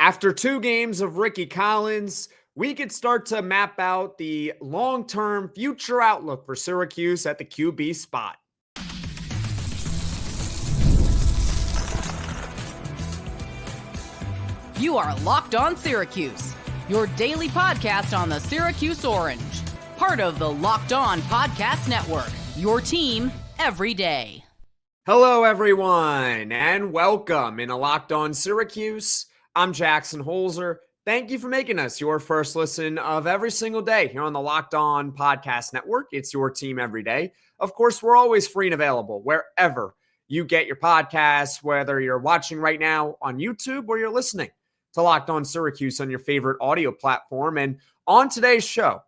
After 2 games of Rickie Collins, we could start to map out the long-term future outlook for Syracuse at the QB spot. You are Locked On Syracuse, your daily podcast on the Syracuse Orange. Part of the Locked On Podcast Network, your team every day. Hello, everyone, and welcome in a Locked On Syracuse. I'm Jackson Holzer. Thank you for making us your first listen of every single day here on the Locked On Podcast Network. It's your team every day. Of course, we're always free and available wherever you get your podcasts, whether you're watching right now on YouTube or you're listening to Locked On Syracuse on your favorite audio platform. And on today's show,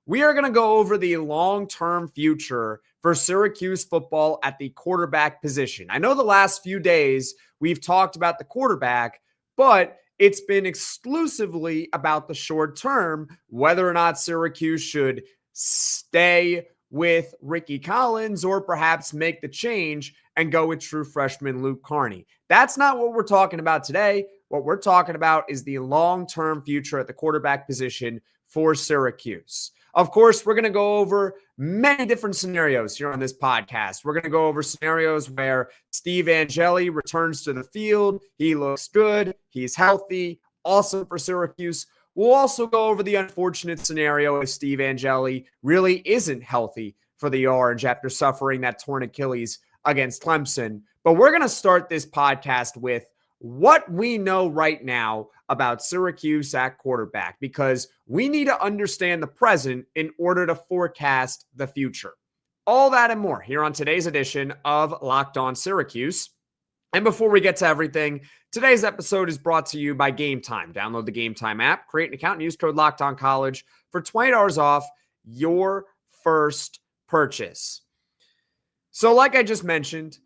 we are going to go over the long-term future for Syracuse football at the quarterback position. I know the last few days we've talked about the quarterback, but it's been exclusively about the short term, whether or not Syracuse should stay with Rickie Collins or perhaps make the change and go with true freshman Luke Carney. That's not what we're talking about today. What we're talking about is the long-term future at the quarterback position for Syracuse. Of course, we're going to go over many different scenarios here on this podcast. We're going to go over scenarios where Steve Angeli returns to the field. He looks good. He's healthy. Awesome for Syracuse. We'll also go over the unfortunate scenario if Steve Angeli really isn't healthy for the Orange after suffering that torn Achilles against Clemson. But we're going to start this podcast with what we know right now about Syracuse at quarterback, because we need to understand the present in order to forecast the future. All that and more here on today's edition of Locked On Syracuse. And before we get to everything, today's episode is brought to you by Game Time. Download the Game Time app, create an account, and use code LOCKEDONCollege for $20 off your first purchase. So like I just mentioned,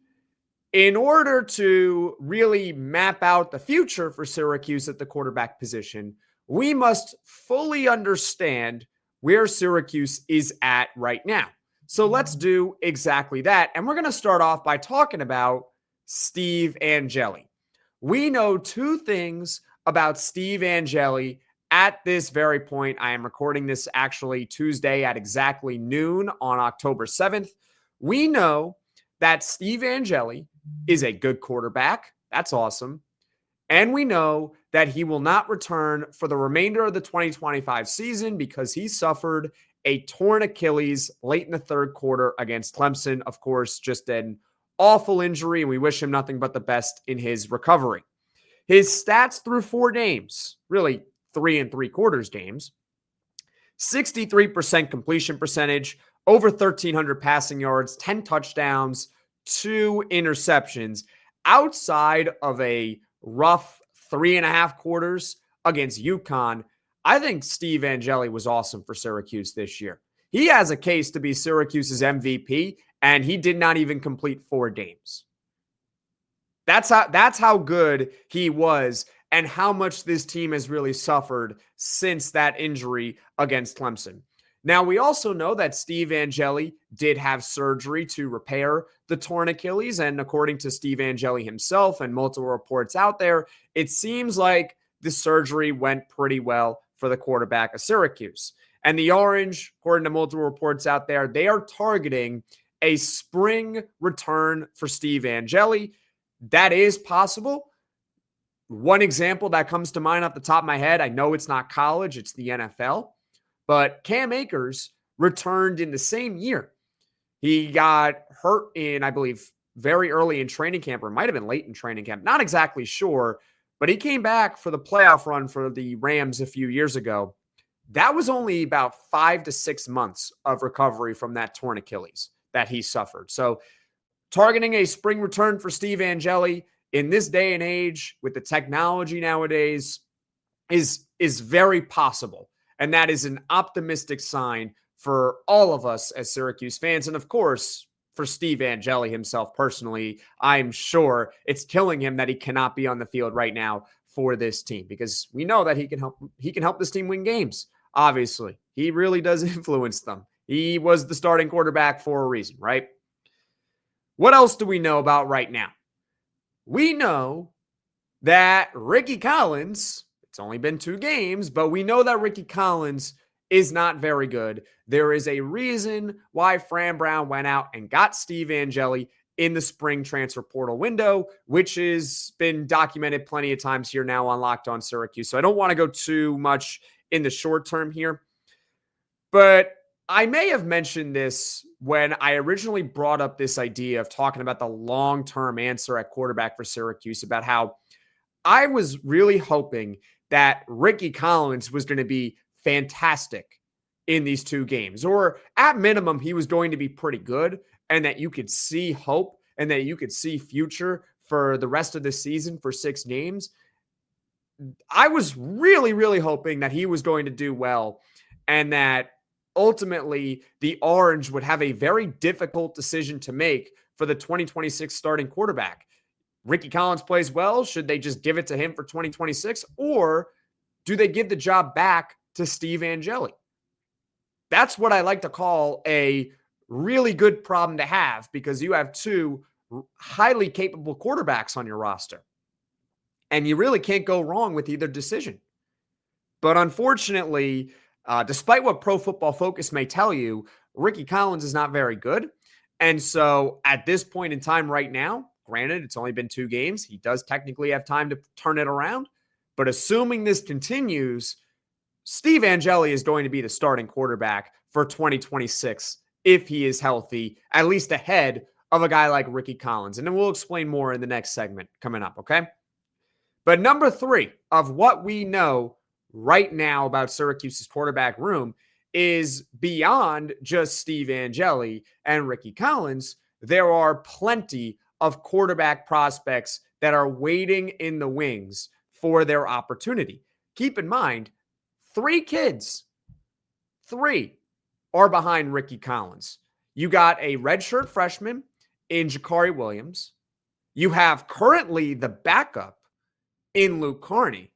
in order to really map out the future for Syracuse at the quarterback position, we must fully understand where Syracuse is at right now. So let's do exactly that. And we're going to start off by talking about Steve Angeli. We know 2 things about Steve Angeli at this very point. I am recording this actually Tuesday at exactly noon on October 7th. We know that Steve Angeli is a good quarterback. That's awesome. And we know that he will not return for the remainder of the 2025 season because he suffered a torn Achilles late in the third quarter against Clemson. Of course, just an awful injury, and we wish him nothing but the best in his recovery. His stats through 4 games, really 3 3/4 games, 63% completion percentage, over 1,300 passing yards, 10 touchdowns, 2 interceptions, outside of a rough 3.5 quarters against UConn. I think Steve Angeli was awesome for Syracuse this year. He has a case to be Syracuse's MVP, and he did not even complete 4 games. That's how good he was and how much this team has really suffered since that injury against Clemson. Now, we also know that Steve Angeli did have surgery to repair the torn Achilles, and according to Steve Angeli himself and multiple reports out there, it seems like the surgery went pretty well for the quarterback of Syracuse. And the Orange, according to multiple reports out there, they are targeting a spring return for Steve Angeli. That is possible. One example that comes to mind off the top of my head, I know it's not college, it's the NFL. But Cam Akers returned in the same year. He got hurt in, I believe, very early in training camp, or it might have been late in training camp. Not exactly sure, but he came back for the playoff run for the Rams a few years ago. That was only about 5 to 6 months of recovery from that torn Achilles that he suffered. So targeting a spring return for Steve Angeli in this day and age with the technology nowadays is very possible. And that is an optimistic sign for all of us as Syracuse fans. And of course, for Steve Angeli himself personally, I'm sure it's killing him that he cannot be on the field right now for this team, because we know that he can help this team win games. Obviously, he really does influence them. He was the starting quarterback for a reason, right? What else do we know about right now? We know that Rickie Collins It's only been 2 games, but we know that Rickie Collins is not very good. There is a reason why Fran Brown went out and got Steve Angeli in the spring transfer portal window, which has been documented plenty of times here now on Locked On Syracuse. So I don't want to go too much in the short term here, but I may have mentioned this when I originally brought up this idea of talking about the long-term answer at quarterback for Syracuse, about how I was really hoping that Rickie Collins was going to be fantastic in these 2 games, or at minimum, he was going to be pretty good, and that you could see hope and that you could see future for the rest of the season for 6 games. I was really, really hoping that he was going to do well, and that ultimately the Orange would have a very difficult decision to make for the 2026 starting quarterback. Rickie Collins plays well. Should they just give it to him for 2026? Or do they give the job back to Steve Angeli? That's what I like to call a really good problem to have, because you have 2 highly capable quarterbacks on your roster, and you really can't go wrong with either decision. But unfortunately, despite what Pro Football Focus may tell you, Rickie Collins is not very good. And so at this point in time right now, granted, it's only been 2 games, he does technically have time to turn it around. But assuming this continues, Steve Angeli is going to be the starting quarterback for 2026 if he is healthy, at least ahead of a guy like Rickie Collins. And then we'll explain more in the next segment coming up, okay? But number 3 of what we know right now about Syracuse's quarterback room is beyond just Steve Angeli and Rickie Collins. There are plenty of quarterback prospects that are waiting in the wings for their opportunity. Keep in mind, 3 kids, 3 are behind Rickie Collins. You got a redshirt freshman in Jakhari Williams. You have currently the backup in Luke Carney.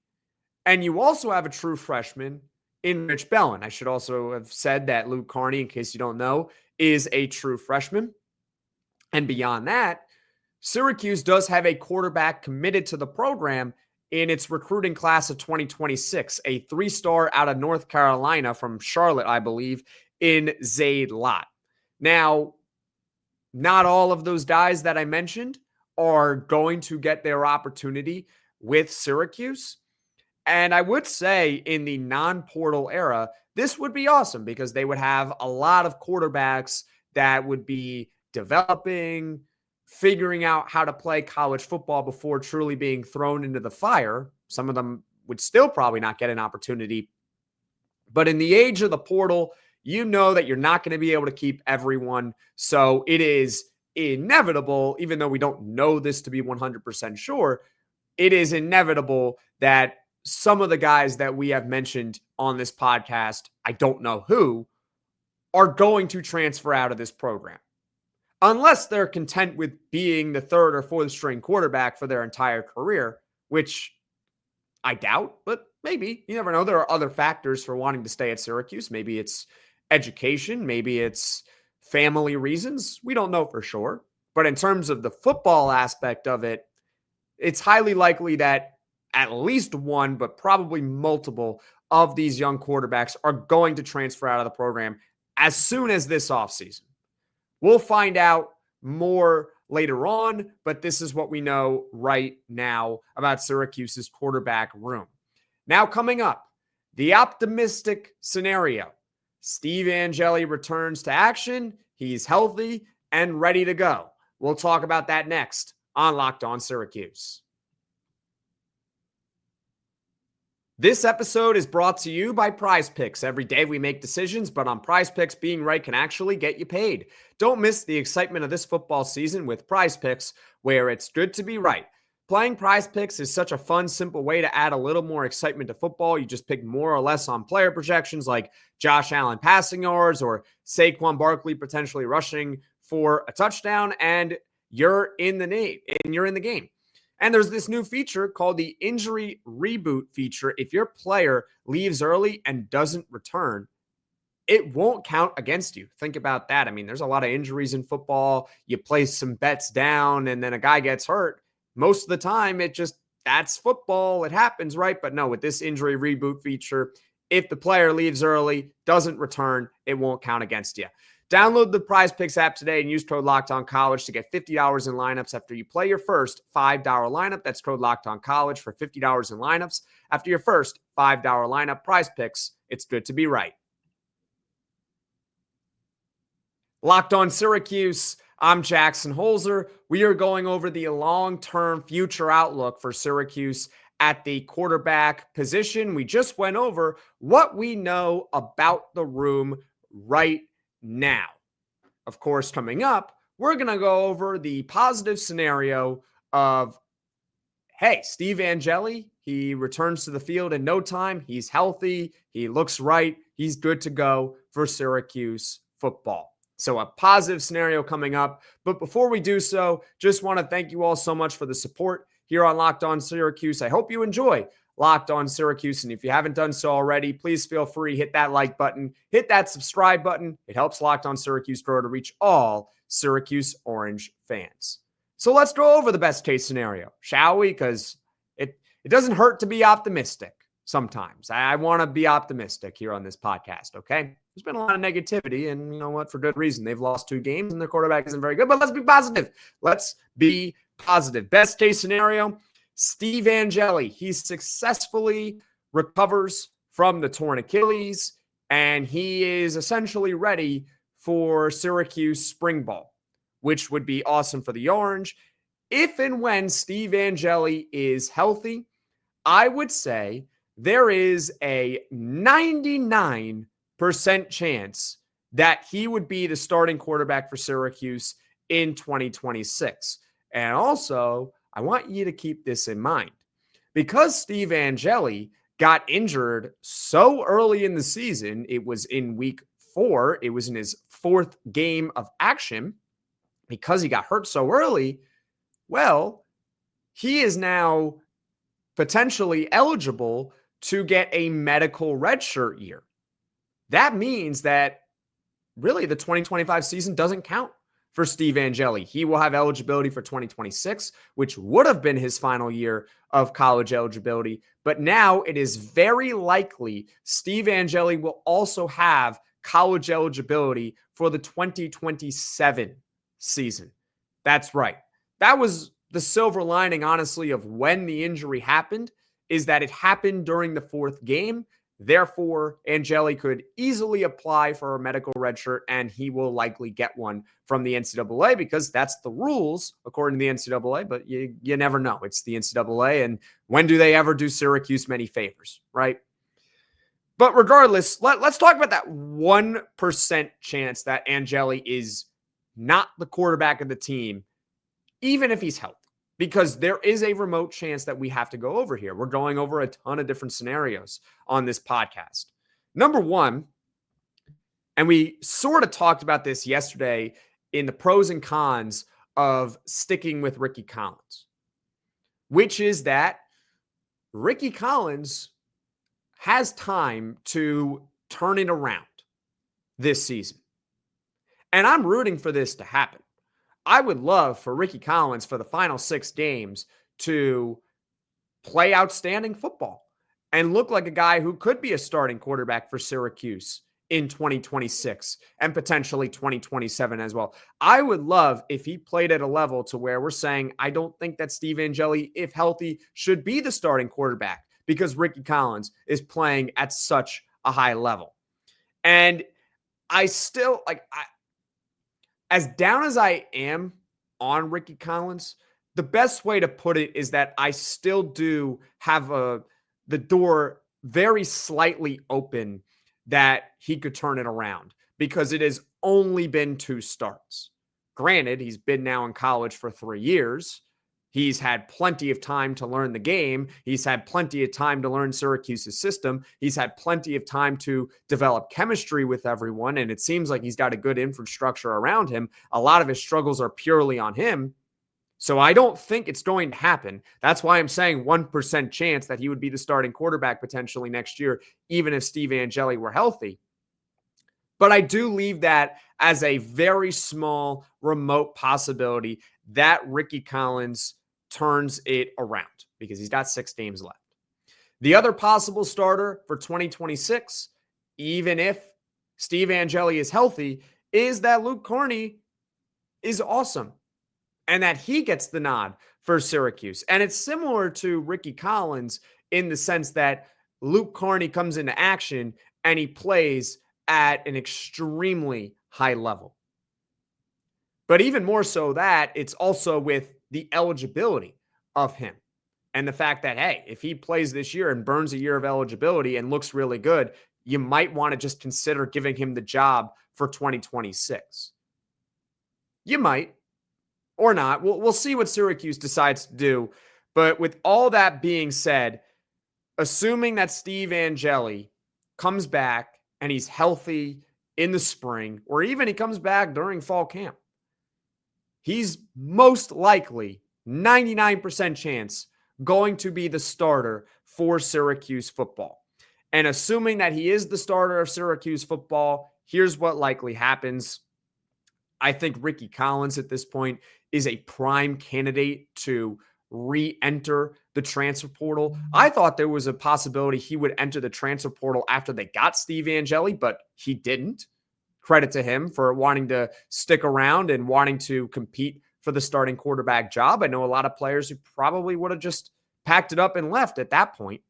And you also have a true freshman in Rich Bellin. I should also have said that Luke Carney, in case you don't know, is a true freshman. And beyond that, Syracuse does have a quarterback committed to the program in its recruiting class of 2026, a 3-star out of North Carolina from Charlotte, I believe, in Zayd Lott. Now, not all of those guys that I mentioned are going to get their opportunity with Syracuse. And I would say in the non-portal era, this would be awesome, because they would have a lot of quarterbacks that would be developing, figuring out how to play college football before truly being thrown into the fire. Some of them would still probably not get an opportunity. But in the age of the portal, you know that you're not going to be able to keep everyone. So it is inevitable, even though we don't know this to be 100% sure, it is inevitable that some of the guys that we have mentioned on this podcast, I don't know who, are going to transfer out of this program. Unless they're content with being the 3rd or 4th string quarterback for their entire career, which I doubt, but maybe. You never know. There are other factors for wanting to stay at Syracuse. Maybe it's education. Maybe it's family reasons. We don't know for sure. But in terms of the football aspect of it, it's highly likely that at least one, but probably multiple of these young quarterbacks are going to transfer out of the program as soon as this offseason. We'll find out more later on, but this is what we know right now about Syracuse's quarterback room. Now coming up, the optimistic scenario. Steve Angeli returns to action. He's healthy and ready to go. We'll talk about that next on Locked On Syracuse. This episode is brought to you by PrizePicks. Every day we make decisions, but on PrizePicks, being right can actually get you paid. Don't miss the excitement of this football season with PrizePicks, where it's good to be right. Playing PrizePicks is such a fun, simple way to add a little more excitement to football. You just pick more or less on player projections like Josh Allen passing yards or Saquon Barkley potentially rushing for a touchdown, and you're in the game. And there's this new feature called the injury reboot feature. If your player leaves early and doesn't return, it won't count against you. Think about that. I mean, there's a lot of injuries in football. You place some bets down and then a guy gets hurt. Most of the time, it just that's football. It happens, right? But no, with this injury reboot feature, if the player leaves early, doesn't return, it won't count against you. Download the PrizePicks app today and use code LOCKEDONCollege to get $50 in lineups after you play your first $5 lineup. That's code LOCKEDONCollege for $50 in lineups after your first $5 lineup. PrizePicks, it's good to be right. Locked on Syracuse, I'm Jackson Holzer. We are going over the long-term future outlook for Syracuse at the quarterback position. We just went over what we know about the room right now. Of course, coming up, we're going to go over the positive scenario of, hey, Steve Angeli, he returns to the field in no time. He's healthy. He looks right. He's good to go for Syracuse football. So a positive scenario coming up. But before we do so, just want to thank you all so much for the support here on Locked On Syracuse. I hope you enjoy Locked On Syracuse. And if you haven't done so already, please feel free, hit that like button, hit that subscribe button. It helps Locked On Syracuse grow to reach all Syracuse Orange fans. So let's go over the best case scenario, shall we? Because it doesn't hurt to be optimistic sometimes. I want to be optimistic here on this podcast, okay? There's been a lot of negativity, and you know what? For good reason. They've lost 2 games, and their quarterback isn't very good, but let's be positive. Let's be positive. Best case scenario, Steve Angeli. He successfully recovers from the torn Achilles, and he is essentially ready for Syracuse spring ball, which would be awesome for the Orange. If and when Steve Angeli is healthy, I would say there is a 99% chance that he would be the starting quarterback for Syracuse in 2026. And also, I want you to keep this in mind. Because Steve Angeli got injured so early in the season, it was in week 4, it was in his 4th game of action. Because he got hurt so early, well, he is now potentially eligible to get a medical redshirt year. That means that really the 2025 season doesn't count for Steve Angeli. He will have eligibility for 2026, which would have been his final year of college eligibility. But now it is very likely Steve Angeli will also have college eligibility for the 2027 season. That's right. That was the silver lining, honestly, of when the injury happened, is that it happened during the 4th game. Therefore, Angeli could easily apply for a medical redshirt, and he will likely get one from the NCAA because that's the rules according to the NCAA, but you never know. It's the NCAA, and when do they ever do Syracuse many favors, right? But regardless, let's talk about that 1% chance that Angeli is not the quarterback of the team, even if he's healthy. Because there is a remote chance that we have to go over here. We're going over a ton of different scenarios on this podcast. Number one, and we sort of talked about this yesterday in the pros and cons of sticking with Rickie Collins, which is that Rickie Collins has time to turn it around this season. And I'm rooting for this to happen. I would love for Rickie Collins for the final 6 games to play outstanding football and look like a guy who could be a starting quarterback for Syracuse in 2026 and potentially 2027 as well. I would love if he played at a level to where we're saying, I don't think that Steve Angeli, if healthy, should be the starting quarterback because Rickie Collins is playing at such a high level. And I still, as down as I am on Rickie Collins, the best way to put it is that I still do have the door very slightly open that he could turn it around because it has only been 2 starts. Granted, he's been now in college for 3 years. He's had plenty of time to learn the game. He's had plenty of time to learn Syracuse's system. He's had plenty of time to develop chemistry with everyone, and it seems like he's got a good infrastructure around him. A lot of his struggles are purely on him. So I don't think it's going to happen. That's why I'm saying 1% chance that he would be the starting quarterback potentially next year, even if Steve Angeli were healthy. But I do leave that as a very small, remote possibility that Rickie Collins turns it around because he's got 6 games left. The other possible starter for 2026, even if Steve Angeli is healthy, is that Luke Carney is awesome and that he gets the nod for Syracuse. And it's similar to Rickie Collins in the sense that Luke Carney comes into action and he plays at an extremely high level. But even more so that, it's also with the eligibility of him and the fact that, hey, if he plays this year and burns a year of eligibility and looks really good, you might want to just consider giving him the job for 2026. You might or not. We'll see what Syracuse decides to do. But with all that being said, assuming that Steve Angeli comes back and he's healthy in the spring, or even he comes back during fall camp, he's most likely 99% chance going to be the starter for Syracuse football. And assuming that he is the starter of Syracuse football, here's what likely happens. I think Rickie Collins at this point is a prime candidate to re-enter the transfer portal. I thought there was a possibility he would enter the transfer portal after they got Steve Angeli, but he didn't. Credit to him for wanting to stick around and wanting to compete for the starting quarterback job. I know a lot of players who probably would have just packed it up and left at that point.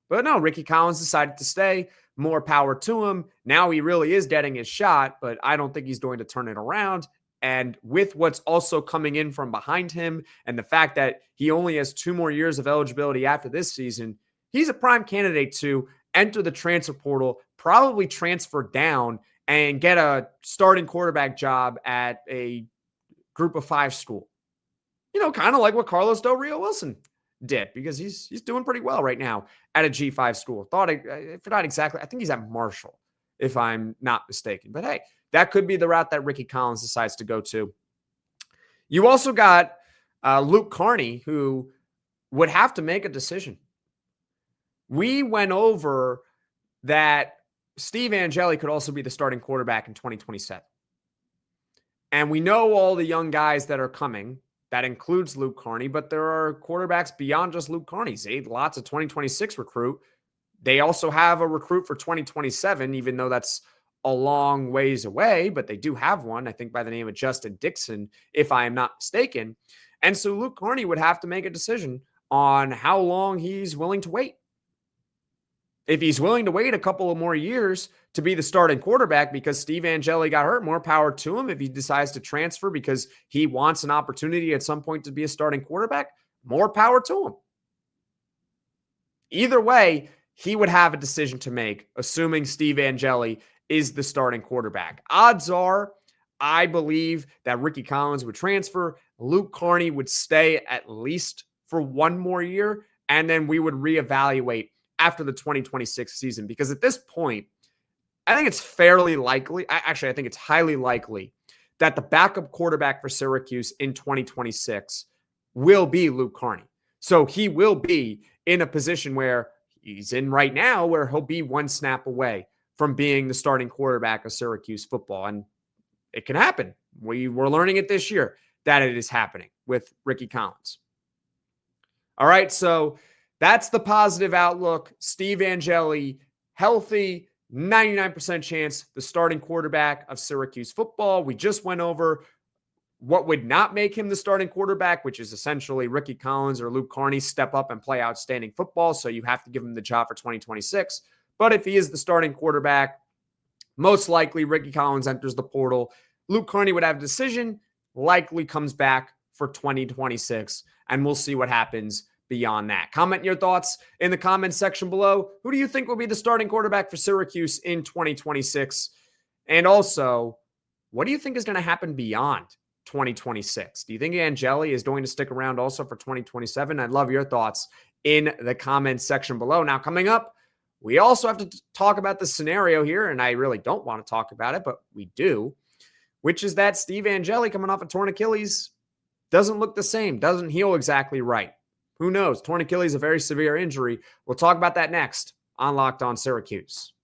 But no, Rickie Collins decided to stay. More power to him. Now he really is getting his shot, but I don't think he's going to turn it around. And with what's also coming in from behind him and the fact that he only has 2 more years of eligibility after this season, he's a prime candidate to enter the transfer portal, probably transfer down and get a starting quarterback job at a group of 5 school. You know, kind of like what Carlos Del Rio Wilson did, because he's doing pretty well right now at a G5 school. I forgot exactly. I think he's at Marshall, if I'm not mistaken. But hey, that could be the route that Rickie Collins decides to go to. You also got Luke Carney, who would have to make a decision. We went over that Steve Angeli could also be the starting quarterback in 2027. And we know all the young guys that are coming. That includes Luke Carney, but there are quarterbacks beyond just Luke Carney. See, lots of 2026 recruit. They also have a recruit for 2027, even though that's a long ways away, but they do have one, I think by the name of Justin Dixon, if I am not mistaken. And so Luke Carney would have to make a decision on how long he's willing to wait. If he's willing to wait a couple of more years to be the starting quarterback because Steve Angeli got hurt, more power to him. If he decides to transfer because he wants an opportunity at some point to be a starting quarterback, more power to him. Either way, he would have a decision to make, assuming Steve Angeli is the starting quarterback. Odds are, I believe that Rickie Collins would transfer. Luke Carney would stay at least for 1 more year, and then we would reevaluate after the 2026 season. Because at this point, I think it's fairly likely, I think it's highly likely that the backup quarterback for Syracuse in 2026 will be Luke Carney. So he will be in a position where he's in right now, where he'll be 1 snap away from being the starting quarterback of Syracuse football. And it can happen. We're learning it this year that it is happening with Rickie Collins. All right, so that's the positive outlook. Steve Angeli, healthy, 99% chance the starting quarterback of Syracuse football. We just went over what would not make him the starting quarterback, which is essentially Rickie Collins or Luke Carney step up and play outstanding football. So you have to give him the job for 2026. But if he is the starting quarterback, most likely Rickie Collins enters the portal. Luke Carney would have a decision, likely comes back for 2026, and we'll see what happens beyond that. Comment your thoughts in the comments section below. Who do you think will be the starting quarterback for Syracuse in 2026? And also, what do you think is going to happen beyond 2026? Do you think Angeli is going to stick around also for 2027? I'd love your thoughts in the comments section below. Now, coming up, we also have to talk about the scenario here, and I really don't want to talk about it, but we do, which is that Steve Angeli coming off a torn Achilles doesn't look the same, doesn't heal exactly right. Who knows? Torn Achilles is a very severe injury. We'll talk about that next on Locked On Syracuse.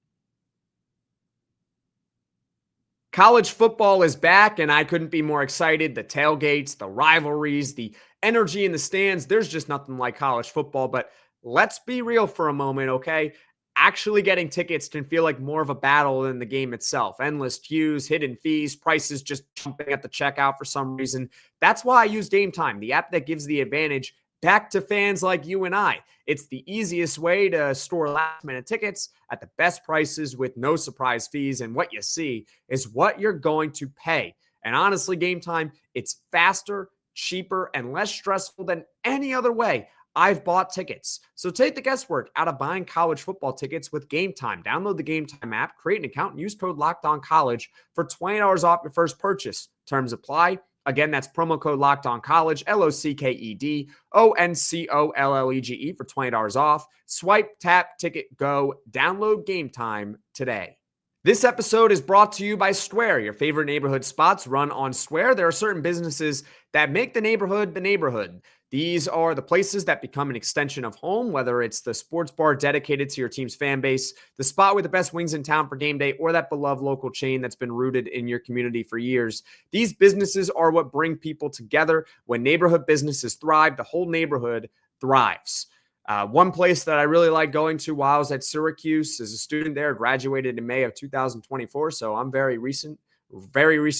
College football is back, and I couldn't be more excited. The tailgates, the rivalries, the energy in the stands. There's just nothing like college football. But let's be real for a moment, okay? Actually getting tickets can feel like more of a battle than the game itself. Endless queues, hidden fees, prices just jumping at the checkout for some reason. That's why I use Game Time, the app that gives the advantage back to fans like you and I. It's the easiest way to store last minute tickets at the best prices with no surprise fees. And what you see is what you're going to pay. And honestly, Game Time, it's faster, cheaper, and less stressful than any other way I've bought tickets. So take the guesswork out of buying college football tickets with Game Time. Download the Game Time app, create an account, and use code LOCKEDONCollege for $20 off your first purchase. Terms apply. Again, that's promo code LOCKEDONCollege, LOCKEDONCOLLEGE for $20 off. Swipe, tap, ticket, go. Download Game Time today. This episode is brought to you by Square. Your favorite neighborhood spots run on Square. There are certain businesses that make the neighborhood the neighborhood. These are the places that become an extension of home, whether it's the sports bar dedicated to your team's fan base, the spot with the best wings in town for game day, or that beloved local chain that's been rooted in your community for years. These businesses are what bring people together. When neighborhood businesses thrive, the whole neighborhood thrives. One place that I really like going to while I was at Syracuse as a student there, graduated in May of 2024, so I'm very recent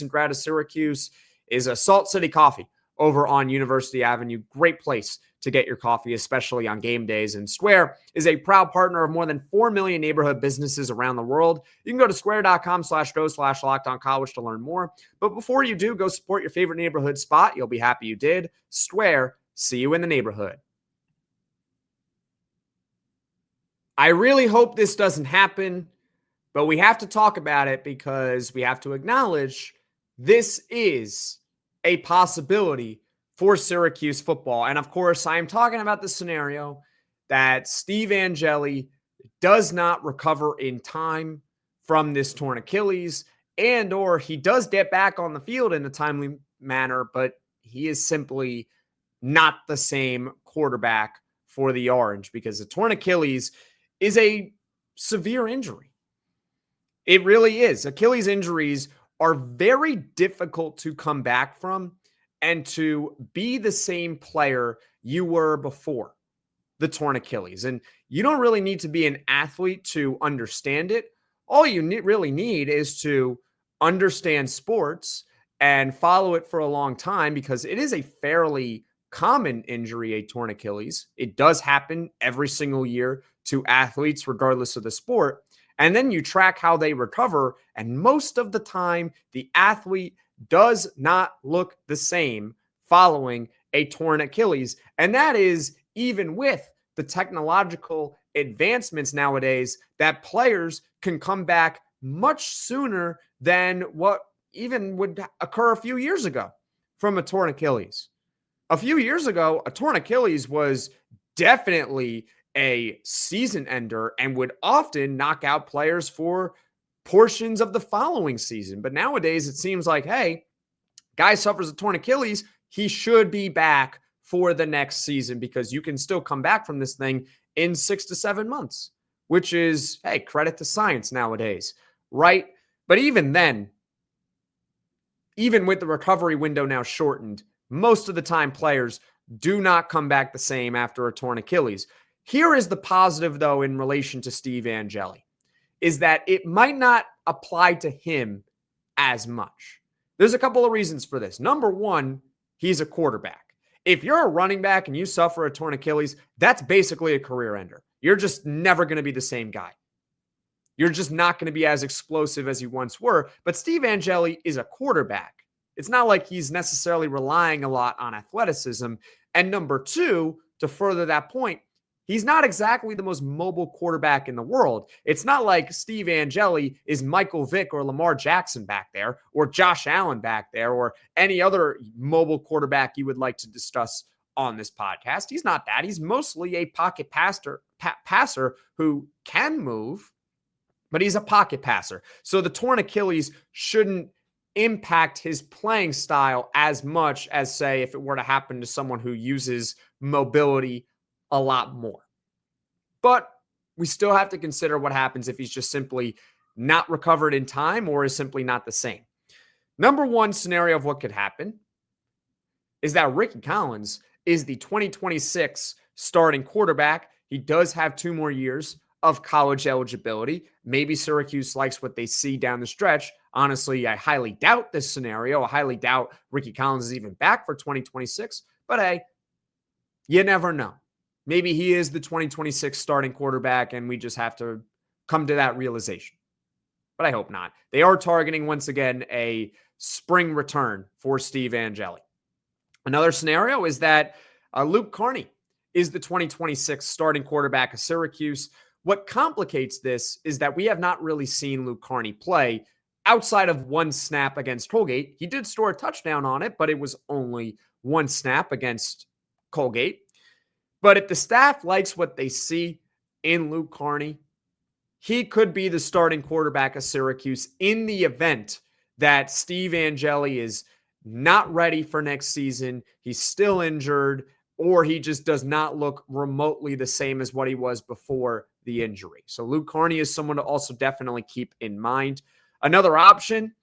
grad of Syracuse, is a Salt City Coffee over on University Avenue. Great place to get your coffee, especially on game days. And Square is a proud partner of more than 4 million neighborhood businesses around the world. You can go to square.com/go/lockedoncollege to learn more. But before you do, go support your favorite neighborhood spot. You'll be happy you did. Square, see you in the neighborhood. I really hope this doesn't happen, but we have to talk about it because we have to acknowledge this is a possibility for Syracuse football. And of course, I am talking about the scenario that Steve Angeli does not recover in time from this torn Achilles, and or he does get back on the field in a timely manner, but he is simply not the same quarterback for the Orange because the torn Achilles is a severe injury. It really is. Achilles injuries are very difficult to come back from and to be the same player you were before the torn Achilles. And you don't really need to be an athlete to understand it. All you really need is to understand sports and follow it for a long time because it is a fairly common injury, a torn Achilles. It does happen every single year to athletes, regardless of the sport. And then you track how they recover. And most of the time, the athlete does not look the same following a torn Achilles. And that is even with the technological advancements nowadays that players can come back much sooner than what even would occur a few years ago from a torn Achilles. A few years ago, a torn Achilles was definitely a season ender and would often knock out players for portions of the following season. But nowadays, it seems like, hey, guy suffers a torn Achilles, he should be back for the next season because you can still come back from this thing in 6 to 7 months, which is, hey, credit to science nowadays, right? But even then, even with the recovery window now shortened, most of the time players do not come back the same after a torn Achilles. Here is the positive, though, in relation to Steve Angeli, is that it might not apply to him as much. There's a couple of reasons for this. Number one, he's a quarterback. If you're a running back and you suffer a torn Achilles, that's basically a career ender. You're just never going to be the same guy. You're just not going to be as explosive as you once were. But Steve Angeli is a quarterback. It's not like he's necessarily relying a lot on athleticism. And number two, to further that point, he's not exactly the most mobile quarterback in the world. It's not like Steve Angeli is Michael Vick or Lamar Jackson back there, or Josh Allen back there, or any other mobile quarterback you would like to discuss on this podcast. He's not that. He's mostly a pocket passer who can move, but he's a pocket passer. So the torn Achilles shouldn't impact his playing style as much as, say, if it were to happen to someone who uses mobility a lot more. But we still have to consider what happens if he's just simply not recovered in time or is simply not the same. Number one scenario of what could happen is that Rickie Collins is the 2026 starting quarterback. He does have 2 more years of college eligibility. Maybe Syracuse likes what they see down the stretch. Honestly, I highly doubt this scenario. I highly doubt Rickie Collins is even back for 2026. But hey, you never know. Maybe he is the 2026 starting quarterback and we just have to come to that realization. But I hope not. They are targeting, once again, a spring return for Steve Angeli. Another scenario is that Luke Carney is the 2026 starting quarterback of Syracuse. What complicates this is that we have not really seen Luke Carney play outside of one snap against Colgate. He did score a touchdown on it, but it was only one snap against Colgate. But if the staff likes what they see in Luke Carney, he could be the starting quarterback of Syracuse in the event that Steve Angeli is not ready for next season, he's still injured, or he just does not look remotely the same as what he was before the injury. So Luke Carney is someone to also definitely keep in mind. Another option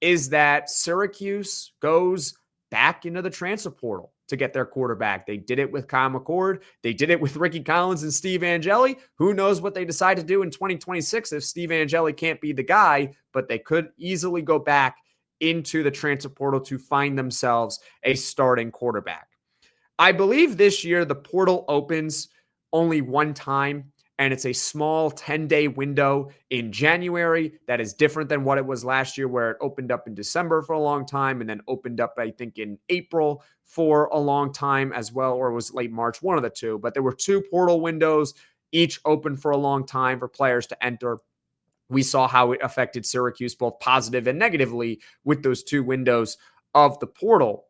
is that Syracuse goes back into the transfer portal to get their quarterback. They did it with Kyle McCord. They did it with Rickie Collins and Steve Angeli. Who knows what they decide to do in 2026 if Steve Angeli can't be the guy, but they could easily go back into the transfer portal to find themselves a starting quarterback. I believe this year the portal opens only one time, and it's a small 10-day window in January that is different than what it was last year, where it opened up in December for a long time and then opened up, I think, in April for a long time as well, or it was late March, one of the two. But there were 2 portal windows, each open for a long time for players to enter. We saw how it affected Syracuse both positive and negatively with those 2 windows of the portal.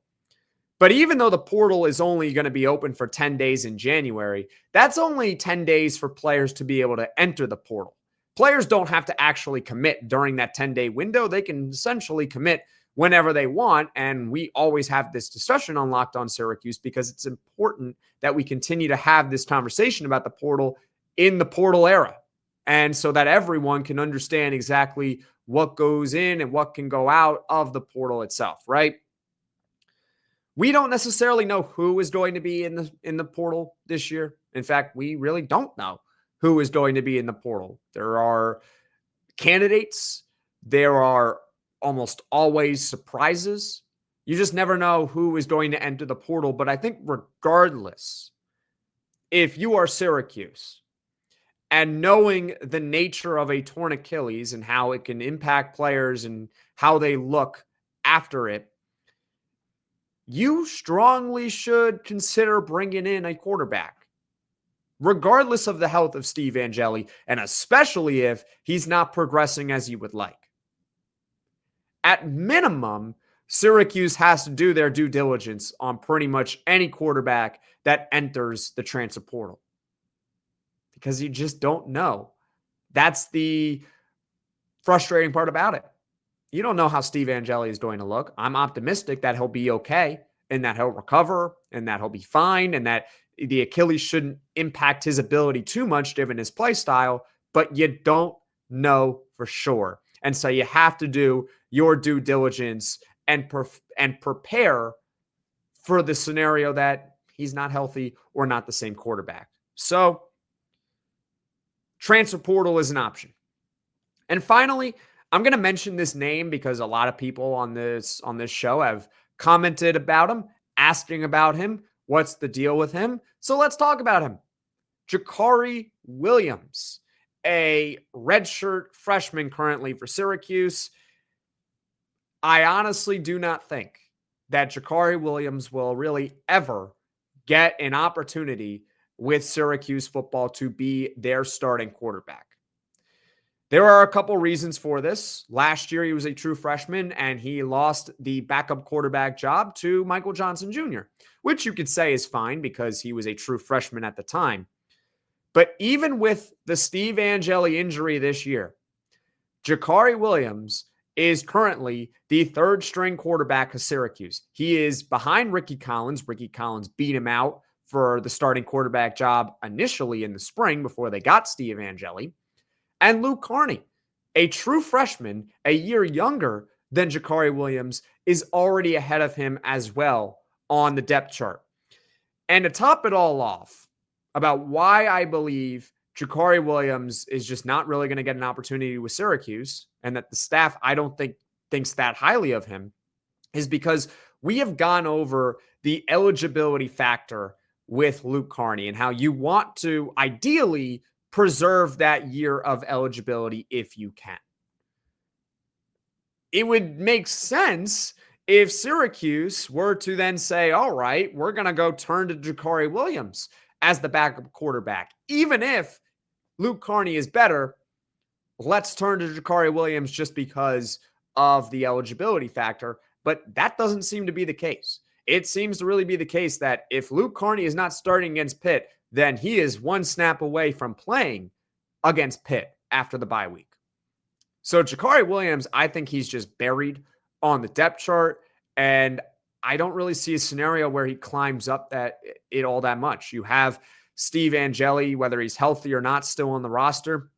But even though the portal is only going to be open for 10 days in January, that's only 10 days for players to be able to enter the portal. Players don't have to actually commit during that 10-day window. They can essentially commit whenever they want. And we always have this discussion on Locked On Syracuse because it's important that we continue to have this conversation about the portal in the portal era. And so that everyone can understand exactly what goes in and what can go out of the portal itself, right? We don't necessarily know who is going to be in the portal this year. In fact, we really don't know who is going to be in the portal. There are candidates. There are almost always surprises. You just never know who is going to enter the portal. But I think regardless, if you are Syracuse, and knowing the nature of a torn Achilles and how it can impact players and how they look after it, you strongly should consider bringing in a quarterback, regardless of the health of Steve Angeli, and especially if he's not progressing as you would like. At minimum, Syracuse has to do their due diligence on pretty much any quarterback that enters the transfer portal, because you just don't know. That's the frustrating part about it. You don't know how Steve Angeli is going to look. I'm optimistic that he'll be okay and that he'll recover and that he'll be fine and that the Achilles shouldn't impact his ability too much given his play style, but you don't know for sure. And so you have to do your due diligence and prepare for the scenario that he's not healthy or not the same quarterback. So transfer portal is an option. And finally, I'm going to mention this name because a lot of people on this show have commented about him, asking about him. What's the deal with him? So let's talk about him. Jakhari Williams, a redshirt freshman currently for Syracuse. I honestly do not think that Jakhari Williams will really ever get an opportunity with Syracuse football to be their starting quarterback. There are a couple reasons for this. Last year, he was a true freshman, and he lost the backup quarterback job to Michael Johnson Jr., which you could say is fine because he was a true freshman at the time. But even with the Steve Angeli injury this year, Jakhari Williams is currently the 3rd-string quarterback of Syracuse. He is behind Rickie Collins. Rickie Collins beat him out for the starting quarterback job initially in the spring before they got Steve Angeli. And Luke Carney. A true freshman, a year younger than Jakhari Williams, is already ahead of him as well on the depth chart. And to top it all off, about why I believe Jakhari Williams is just not really going to get an opportunity with Syracuse, and that the staff, I don't think, thinks that highly of him, is because we have gone over the eligibility factor with Luke Carney and how you want to ideally preserve that year of eligibility if you can. It would make sense if Syracuse were to then say, all right, we're going to go turn to Jakhari Williams as the backup quarterback. Even if Luke Carney is better, let's turn to Jakhari Williams just because of the eligibility factor. But that doesn't seem to be the case. It seems to really be the case that if Luke Carney is not starting against Pitt, then he is one snap away from playing against Pitt after the bye week. So Jakhari Williams, I think he's just buried on the depth chart, and I don't really see a scenario where he climbs up it all that much. You have Steve Angeli, whether he's healthy or not, still on the roster.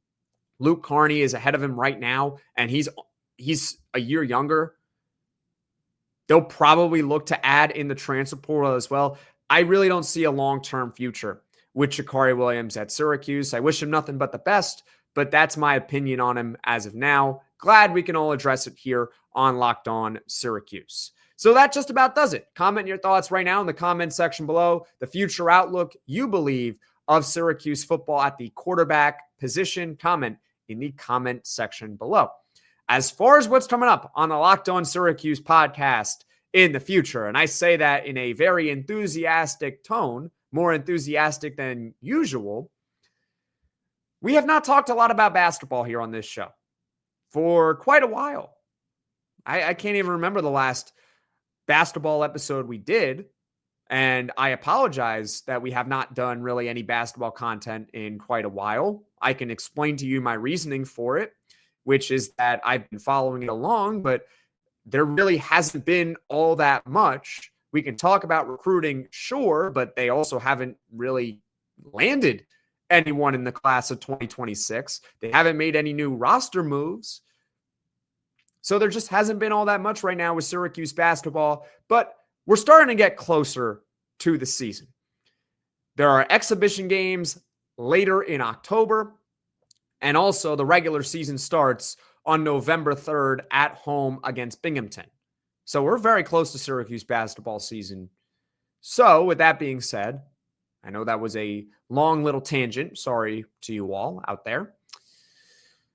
Luke Carney is ahead of him right now, and he's a year younger. They'll probably look to add in the transfer portal as well. I really don't see a long-term future with Jakhari Williams at Syracuse. I wish him nothing but the best, but that's my opinion on him as of now. Glad we can all address it here on Locked On Syracuse. So that just about does it. Comment your thoughts right now in the comment section below. The future outlook you believe of Syracuse football at the quarterback position. Comment in the comment section below. As far as what's coming up on the Locked On Syracuse podcast in the future, and I say that in a very enthusiastic tone, more enthusiastic than usual, we have not talked a lot about basketball here on this show for quite a while. I can't even remember the last basketball episode we did, and I apologize that we have not done really any basketball content in quite a while. I can explain to you my reasoning for it, which is that I've been following it along, but there really hasn't been all that much. We can talk about recruiting, sure, but they also haven't really landed anyone in the class of 2026. They haven't made any new roster moves. So there just hasn't been all that much right now with Syracuse basketball, but we're starting to get closer to the season. There are exhibition games later in October, and also the regular season starts on November 3rd at home against Binghamton. So we're very close to Syracuse basketball season. So with that being said, I know that was a long little tangent. Sorry to you all out there.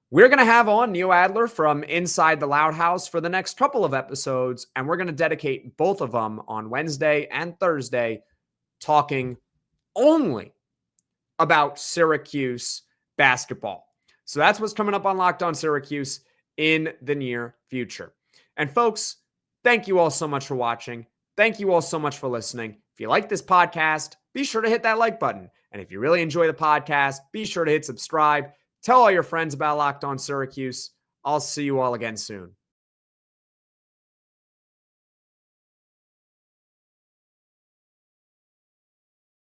We're going to have on Neil Adler from Inside the Loud House for the next couple of episodes, and we're going to dedicate both of them on Wednesday and Thursday talking only about Syracuse basketball. So that's what's coming up on Locked On Syracuse in the near future. And folks, thank you all so much for watching. Thank you all so much for listening. If you like this podcast, be sure to hit that like button. And if you really enjoy the podcast, be sure to hit subscribe. Tell all your friends about Locked On Syracuse. I'll see you all again soon.